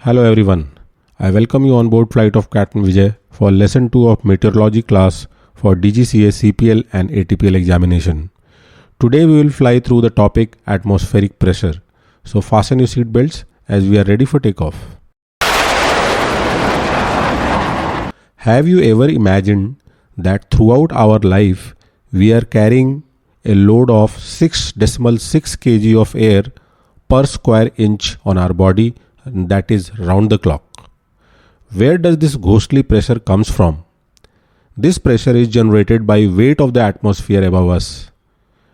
Hello everyone. I welcome you on board flight of Captain Vijay for lesson 2 of meteorology class for DGCA CPL and ATPL examination. Today we will fly through the topic atmospheric pressure. So fasten your seat belts as we are ready for takeoff. Have you ever imagined that throughout our life we are carrying a load of 6.6 kg of air per square inch on our body, and that is round the clock? Where does this ghostly pressure comes from? This pressure is generated by weight of the atmosphere above us.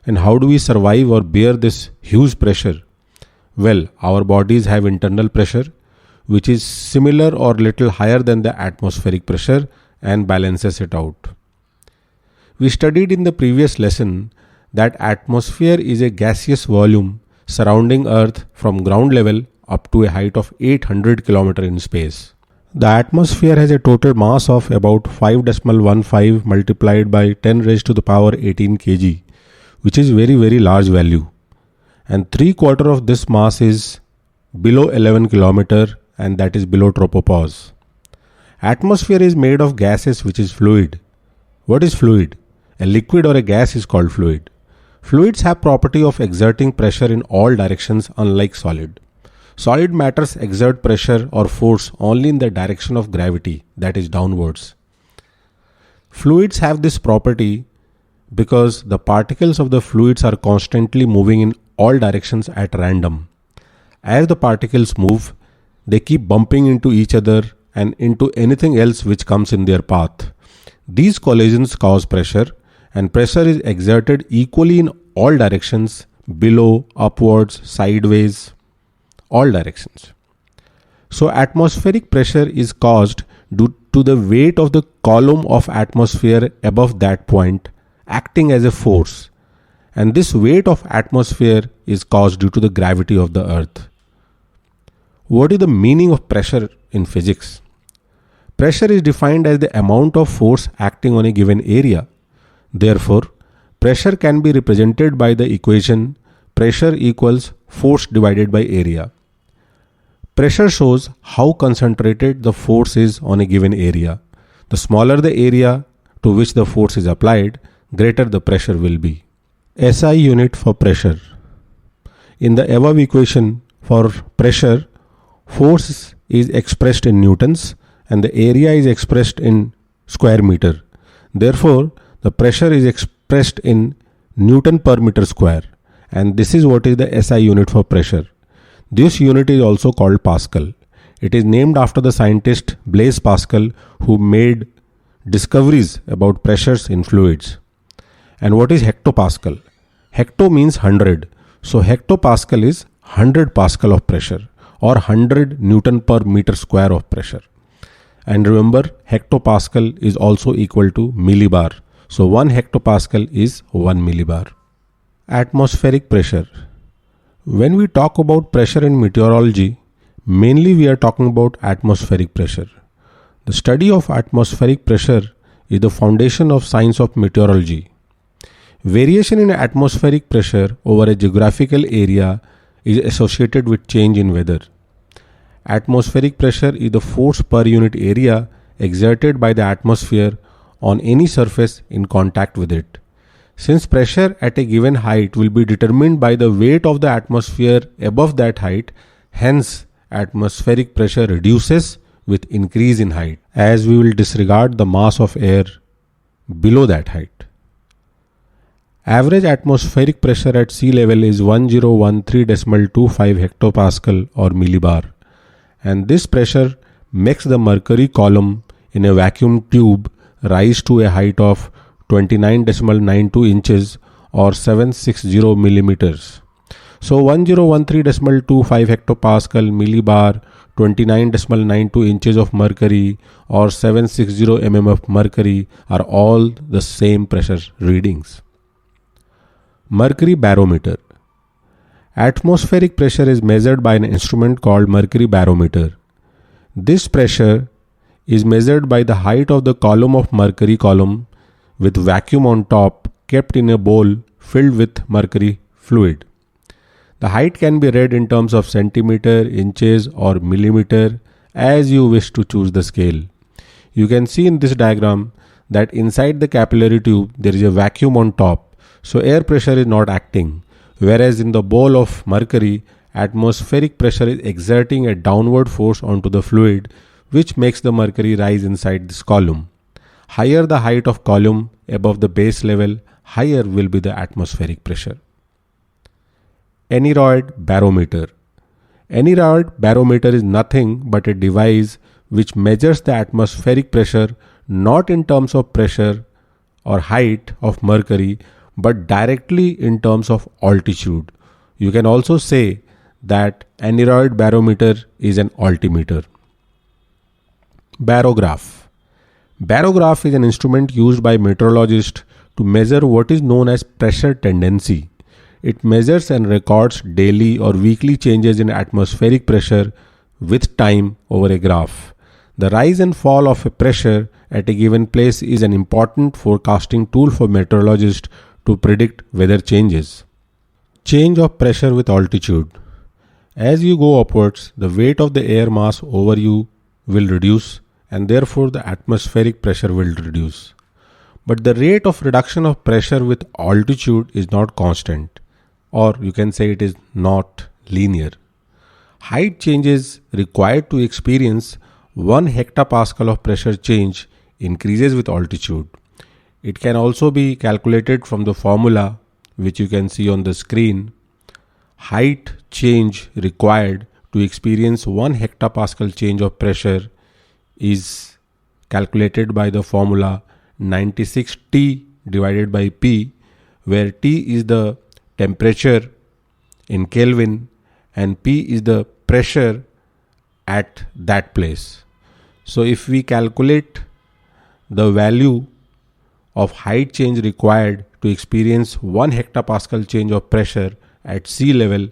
And how do we survive or bear this huge pressure? Well, our bodies have internal pressure which is similar or little higher than the atmospheric pressure and balances it out. We studied in the previous lesson that atmosphere is a gaseous volume surrounding Earth from ground level up to a height of 800 km in space. The atmosphere has a total mass of about 5.15 multiplied by 10 raised to the power 18 kg, which is very large value. And 3/4 of this mass is below 11 km, and that is below tropopause. Atmosphere is made of gases which is fluid. What is fluid? A liquid or a gas is called fluid. Fluids have property of exerting pressure in all directions, unlike solid. Solid matters exert pressure or force only in the direction of gravity, that is downwards. Fluids have this property because the particles of the fluids are constantly moving in all directions at random. As the particles move, they keep bumping into each other and into anything else which comes in their path. These collisions cause pressure, and pressure is exerted equally in all directions, below, upwards, sideways, all directions. So atmospheric pressure is caused due to the weight of the column of atmosphere above that point acting as a force, and this weight of atmosphere is caused due to the gravity of the Earth. What is the meaning of pressure in physics? Pressure is defined as the amount of force acting on a given area. Therefore, pressure can be represented by the equation pressure equals force divided by area. Pressure shows how concentrated the force is on a given area. The smaller the area to which the force is applied, greater the pressure will be. SI unit for pressure. In the above equation for pressure, force is expressed in newtons and the area is expressed in square meter. Therefore, the pressure is expressed in Newton per meter square, and this is what is the SI unit for pressure. This unit is also called Pascal. It is named after the scientist Blaise Pascal, who made discoveries about pressures in fluids. And what is hectopascal? Hecto means 100. So hectopascal is 100 pascal of pressure or 100 Newton per meter square of pressure. And remember, hectopascal is also equal to millibar. So 1 hectopascal is 1 millibar. Atmospheric pressure. When we talk about pressure in meteorology, mainly we are talking about atmospheric pressure. The study of atmospheric pressure is the foundation of science of meteorology. Variation in atmospheric pressure over a geographical area is associated with change in weather. Atmospheric pressure is the force per unit area exerted by the atmosphere on any surface in contact with it. Since pressure at a given height will be determined by the weight of the atmosphere above that height, hence atmospheric pressure reduces with increase in height, as we will disregard the mass of air below that height. Average atmospheric pressure at sea level is 1013.25 hectopascal or millibar, and this pressure makes the mercury column in a vacuum tube rise to a height of 29.92 inches or 760 millimeters. So 1013.25 hectopascal, millibar, 29.92 inches of mercury or 760 mm of mercury are all the same pressure readings. Mercury barometer. Atmospheric pressure is measured by an instrument called mercury barometer. This pressure is measured by the height of the column of mercury column with vacuum on top kept in a bowl filled with mercury fluid. The height can be read in terms of centimeter, inches or millimeter as you wish to choose the scale. You can see in this diagram that inside the capillary tube there is a vacuum on top, so air pressure is not acting, whereas in the bowl of mercury, atmospheric pressure is exerting a downward force onto the fluid, which makes the mercury rise inside this column. Higher the height of column above the base level, higher will be the atmospheric pressure. Aneroid barometer. Aneroid barometer is nothing but a device which measures the atmospheric pressure not in terms of pressure or height of mercury, but directly in terms of altitude. You can also say that aneroid barometer is an altimeter. Barograph. Barograph is an instrument used by meteorologists to measure what is known as pressure tendency. It measures and records daily or weekly changes in atmospheric pressure with time over a graph. The rise and fall of a pressure at a given place is an important forecasting tool for meteorologists to predict weather changes. Change of pressure with altitude. As you go upwards, the weight of the air mass over you will reduce and therefore the atmospheric pressure will reduce. But the rate of reduction of pressure with altitude is not constant, or you can say it is not linear. Height changes required to experience 1 hectopascal of pressure change increases with altitude. It can also be calculated from the formula which you can see on the screen. Height change required to experience 1 hectopascal change of pressure is calculated by the formula 96T divided by P, where T is the temperature in Kelvin and P is the pressure at that place. So if we calculate the value of height change required to experience 1 hectopascal change of pressure at sea level,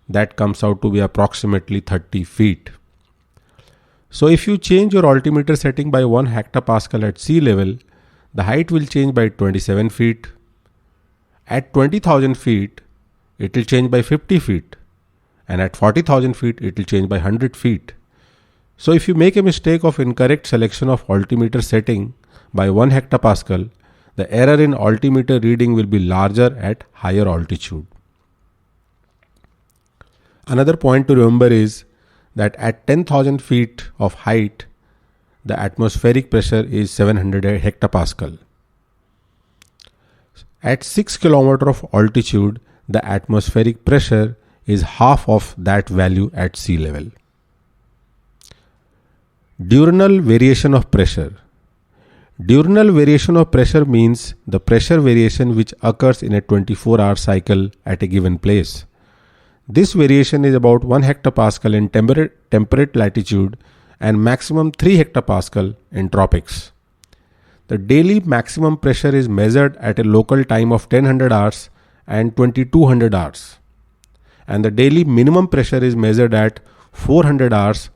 that comes out to be approximately 30 feet. So if you change your altimeter setting by 1 hectopascal at sea level, the height will change by 27 feet. At 20,000 feet, it will change by 50 feet. And at 40,000 feet, it will change by 100 feet. So if you make a mistake of incorrect selection of altimeter setting by 1 hectopascal, the error in altimeter reading will be larger at higher altitude. Another point to remember is that at 10,000 feet of height, the atmospheric pressure is 700 hectopascal. At 6 km of altitude, the atmospheric pressure is half of that value at sea level. Diurnal variation of pressure. Diurnal variation of pressure means the pressure variation which occurs in a 24-hour cycle at a given place. This variation is about 1 hectopascal in temperate latitude and maximum 3 hectopascal in tropics. The daily maximum pressure is measured at a local time of 1000 hours and 2200 hours. And the daily minimum pressure is measured at 400 hours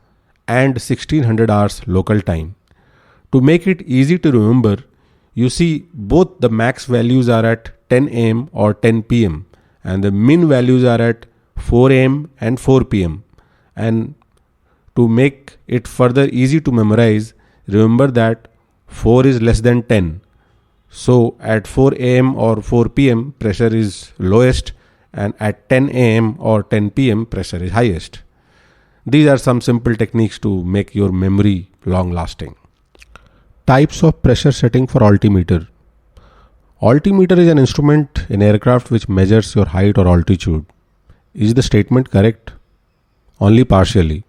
and 1600 hours local time. To make it easy to remember, you see both the max values are at 10 am or 10 pm and the min values are at 4 am and 4 pm. And to make it further easy to memorize, remember that 4 is less than 10. So at 4 am or 4 pm pressure is lowest and at 10 am or 10 pm pressure is highest. These are some simple techniques to make your memory long lasting. Types of pressure setting for altimeter. Altimeter is an instrument in aircraft which measures your height or altitude. Is the statement correct? Only partially.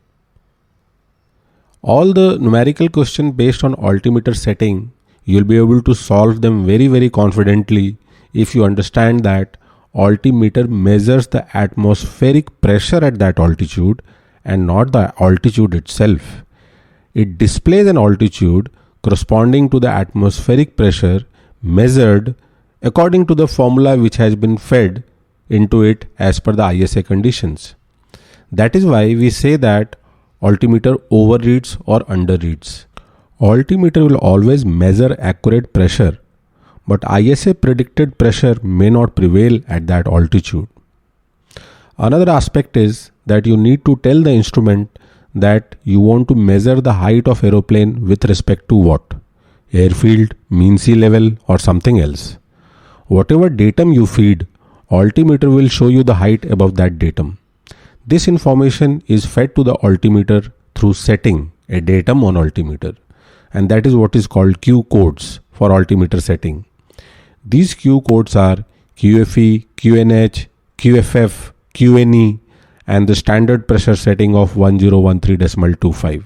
All the numerical questions based on altimeter setting, you will be able to solve them very confidently if you understand that altimeter measures the atmospheric pressure at that altitude and not the altitude itself. It displays an altitude corresponding to the atmospheric pressure measured according to the formula which has been fed into it as per the ISA conditions. That is why we say that altimeter overreads or underreads. Altimeter will always measure accurate pressure, but ISA predicted pressure may not prevail at that altitude. Another aspect is that you need to tell the instrument that you want to measure the height of aeroplane with respect to what? Airfield, mean sea level, or something else. Whatever datum you feed, altimeter will show you the height above that datum. This information is fed to the altimeter through setting a datum on altimeter, and that is what is called Q codes for altimeter setting. These Q codes are QFE, QNH, QFF, QNE, and the standard pressure setting of 1013.25.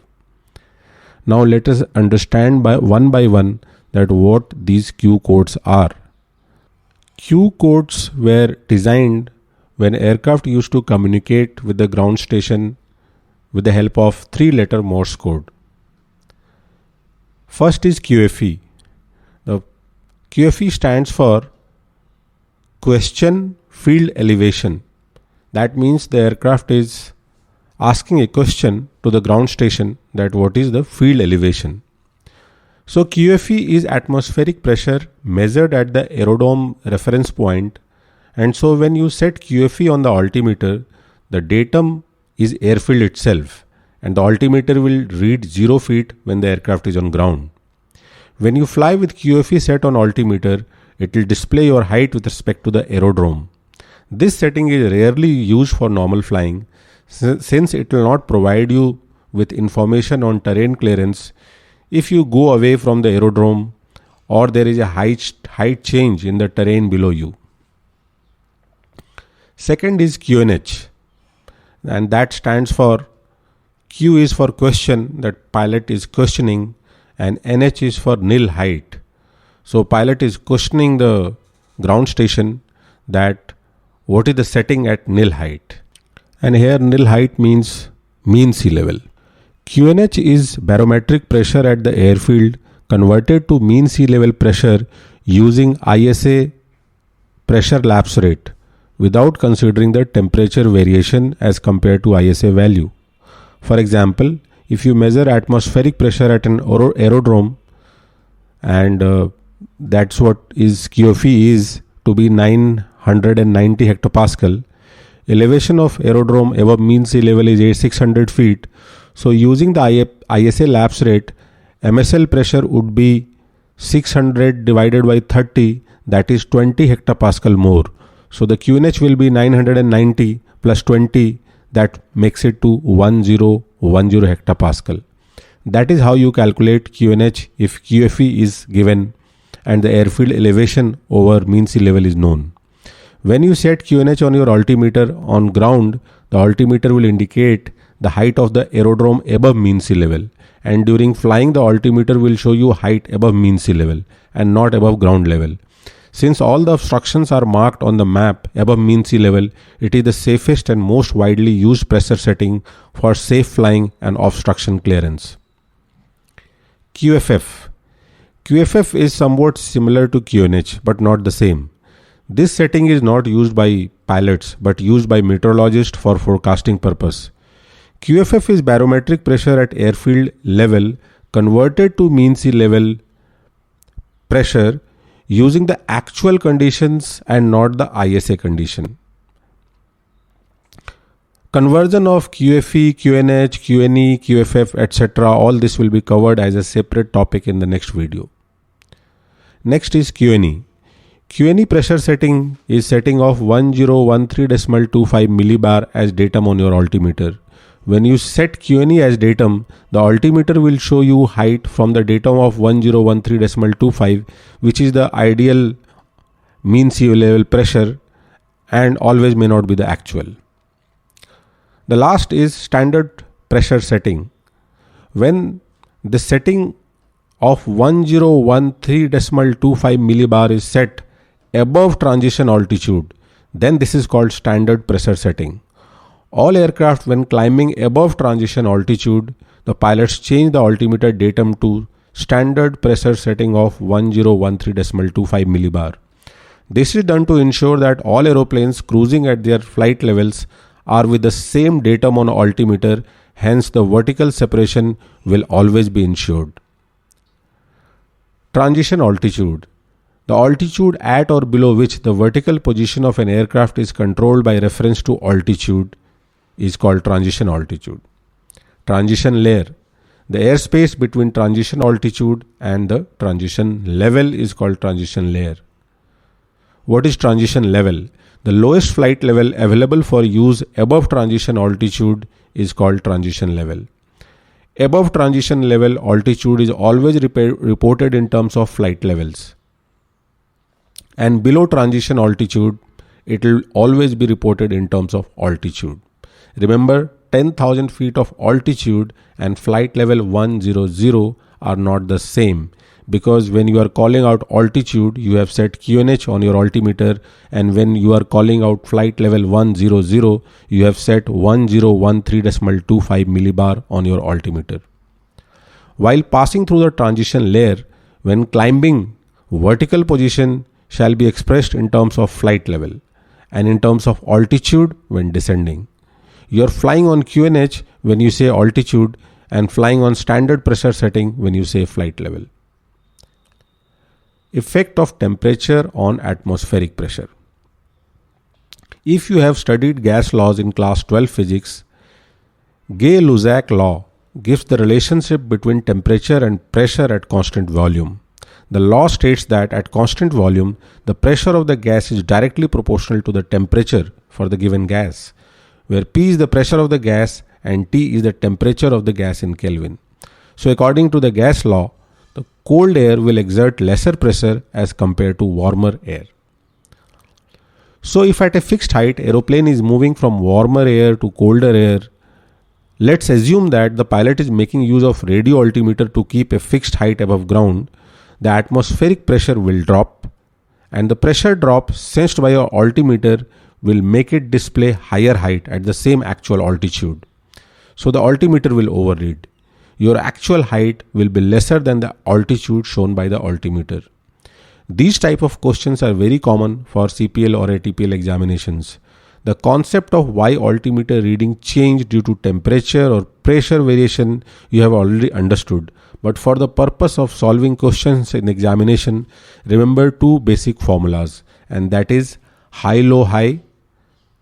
Now let us understand one by one that what these Q codes are. Q codes were designed when aircraft used to communicate with the ground station with the help of 3-letter Morse code. First is QFE. The QFE stands for Question Field Elevation. That means the aircraft is asking a question to the ground station that what is the field elevation. So QFE is atmospheric pressure measured at the aerodrome reference point, and so when you set QFE on the altimeter, the datum is airfield itself, and the altimeter will read 0 feet when the aircraft is on ground. When you fly with QFE set on altimeter, it will display your height with respect to the aerodrome. This setting is rarely used for normal flying since it will not provide you with information on terrain clearance if you go away from the aerodrome or there is a height change in the terrain below you. Second is QNH, and that stands for Q is for question, that pilot is questioning, and NH is for nil height. So pilot is questioning the ground station that what is the setting at nil height, and here nil height means mean sea level. QNH is barometric pressure at the airfield converted to mean sea level pressure using ISA pressure lapse rate without considering the temperature variation as compared to ISA value. For example, if you measure atmospheric pressure at an aerodrome, and that's what is QFE is to be 990 hectopascal. Elevation of aerodrome above mean sea level is 600 feet. So using the ISA lapse rate, MSL pressure would be 600 divided by 30, that is 20 hectopascal more. So the QNH will be 990 plus 20, that makes it to 1010 hectopascal. That is how you calculate QNH if QFE is given and the airfield elevation over mean sea level is known. When you set QNH on your altimeter on ground, the altimeter will indicate the height of the aerodrome above mean sea level, and during flying the altimeter will show you height above mean sea level and not above ground level. Since all the obstructions are marked on the map above mean sea level, it is the safest and most widely used pressure setting for safe flying and obstruction clearance. QFF. QFF is somewhat similar to QNH but not the same. This setting is not used by pilots but used by meteorologists for forecasting purpose. QFF is barometric pressure at airfield level converted to mean sea level pressure using the actual conditions and not the ISA condition. Conversion of QFE, QNH, QNE, QFF, etc. all this will be covered as a separate topic in the next video. Next is QNE. QNE pressure setting is setting of 1013.25 millibar as datum on your altimeter. When you set QNE as datum, the altimeter will show you height from the datum of 1013.25, which is the ideal mean sea level pressure and always may not be the actual. The last is standard pressure setting. When the setting of 1013.25 millibar is set above transition altitude, then this is called standard pressure setting. All aircraft when climbing above transition altitude, the pilots change the altimeter datum to standard pressure setting of 1013.25 millibar. This is done to ensure that all aeroplanes cruising at their flight levels are with the same datum on altimeter, hence the vertical separation will always be ensured. Transition altitude. The altitude at or below which the vertical position of an aircraft is controlled by reference to altitude is called transition altitude. Transition layer. The airspace between transition altitude and the transition level is called transition layer. What is transition level? The lowest flight level available for use above transition altitude is called transition level. Above transition level altitude is always reported in terms of flight levels. And below transition altitude, it will always be reported in terms of altitude. Remember, 10,000 feet of altitude and flight level 100 are not the same, because when you are calling out altitude, you have set QNH on your altimeter, and when you are calling out flight level 100, you have set 1013.25 millibar on your altimeter. While passing through the transition layer, when climbing, vertical position shall be expressed in terms of flight level and in terms of altitude when descending. You are flying on QNH when you say altitude and flying on standard pressure setting when you say flight level. Effect of temperature on atmospheric pressure. If you have studied gas laws in class 12 physics, Gay-Lussac law gives the relationship between temperature and pressure at constant volume. The law states that at constant volume, the pressure of the gas is directly proportional to the temperature for the given gas, where P is the pressure of the gas and T is the temperature of the gas in Kelvin. So according to the gas law, the cold air will exert lesser pressure as compared to warmer air. So if at a fixed height, aeroplane is moving from warmer air to colder air, let's assume that the pilot is making use of radio altimeter to keep a fixed height above ground. The atmospheric pressure will drop, and the pressure drop sensed by your altimeter will make it display higher height at the same actual altitude. So the altimeter will overread. Your actual height will be lesser than the altitude shown by the altimeter. These type of questions are very common for CPL or ATPL examinations. The concept of why altimeter reading changed due to temperature or pressure variation you have already understood. But for the purpose of solving questions in examination, remember two basic formulas, and that is high low high,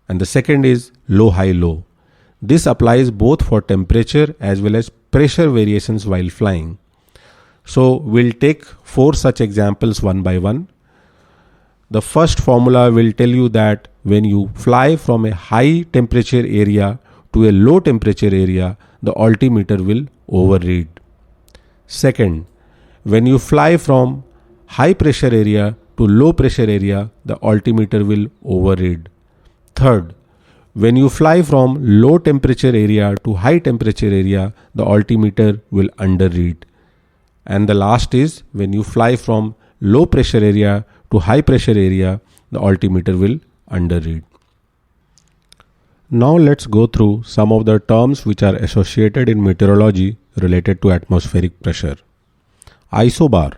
and the second is low high low. This applies both for temperature as well as pressure variations while flying. So we'll take 4 such examples one by one. The first formula will tell you that when you fly from a high temperature area to a low temperature area, the altimeter will overread. Second, when you fly from high pressure area to low pressure area, the altimeter will overread. Third, when you fly from low temperature area to high temperature area, the altimeter will underread. And the last is when you fly from low pressure area to high pressure area, the altimeter will underread. Now let's go through some of the terms which are associated in meteorology related to atmospheric pressure. Isobar.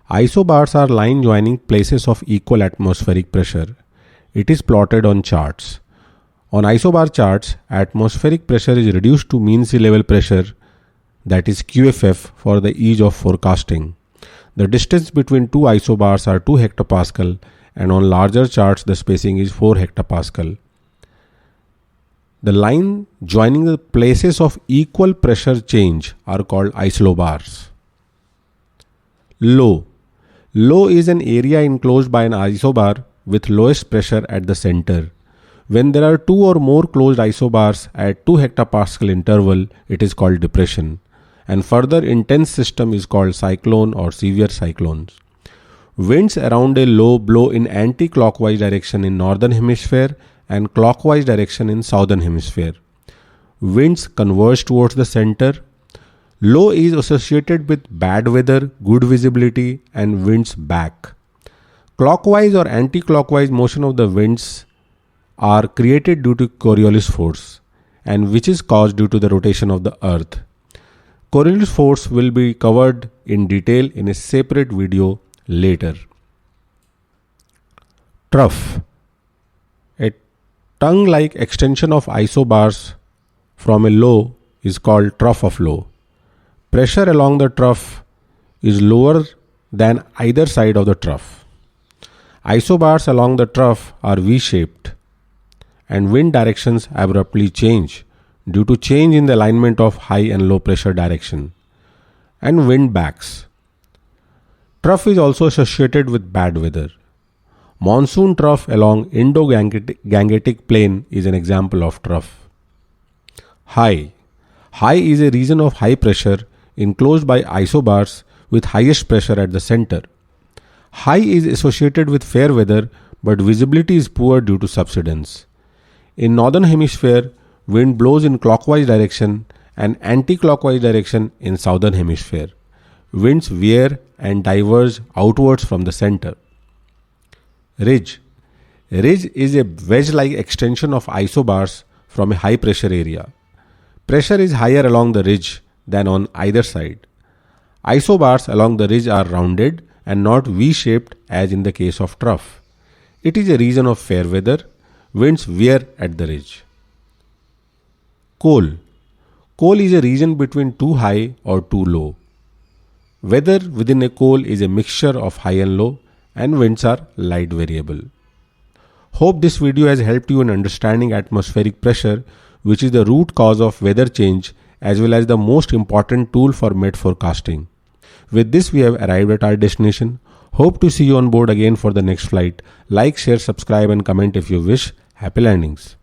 Isobars are line joining places of equal atmospheric pressure. It is plotted on charts. On isobar charts, atmospheric pressure is reduced to mean sea level pressure, that is QFF, for the ease of forecasting. The distance between two isobars are 2 hectopascal, and on larger charts the spacing is 4 hectopascal. The line joining the places of equal pressure change are called isobars. Low. Low is an area enclosed by an isobar with lowest pressure at the center. When there are 2 or more closed isobars at 2 hectopascal interval, it is called depression. And further intense system is called cyclone or severe cyclones. Winds around a low blow in anti-clockwise direction in northern hemisphere and clockwise direction in southern hemisphere. Winds converge towards the center. Low is associated with bad weather, good visibility, and winds back. Clockwise or anti-clockwise motion of the winds are created due to Coriolis force, and which is caused due to the rotation of the earth. Coriolis force will be covered in detail in a separate video later. Trough. A tongue-like extension of isobars from a low is called trough of low. Pressure along the trough is lower than either side of the trough. Isobars along the trough are V-shaped, and wind directions abruptly change due to change in the alignment of high and low pressure direction, and wind backs. Trough is also associated with bad weather. Monsoon trough along Indo-Gangetic Plain is an example of trough. High. High is a region of high pressure enclosed by isobars with highest pressure at the center. High is associated with fair weather, but visibility is poor due to subsidence. In northern hemisphere, wind blows in clockwise direction and anti-clockwise direction in southern hemisphere. Winds veer and diverge outwards from the center. Ridge. Ridge is a wedge-like extension of isobars from a high pressure area. Pressure is higher along the ridge than on either side. Isobars along the ridge are rounded and not V-shaped as in the case of trough. It is a region of fair weather. Winds veer at the ridge. Col. Col is a region between too high or too low. Weather within a col is a mixture of high and low, and winds are light variable. Hope this video has helped you in understanding atmospheric pressure, which is the root cause of weather change as well as the most important tool for met forecasting. With this, we have arrived at our destination. Hope to see you on board again for the next flight. Like, share, subscribe and comment if you wish. Happy landings.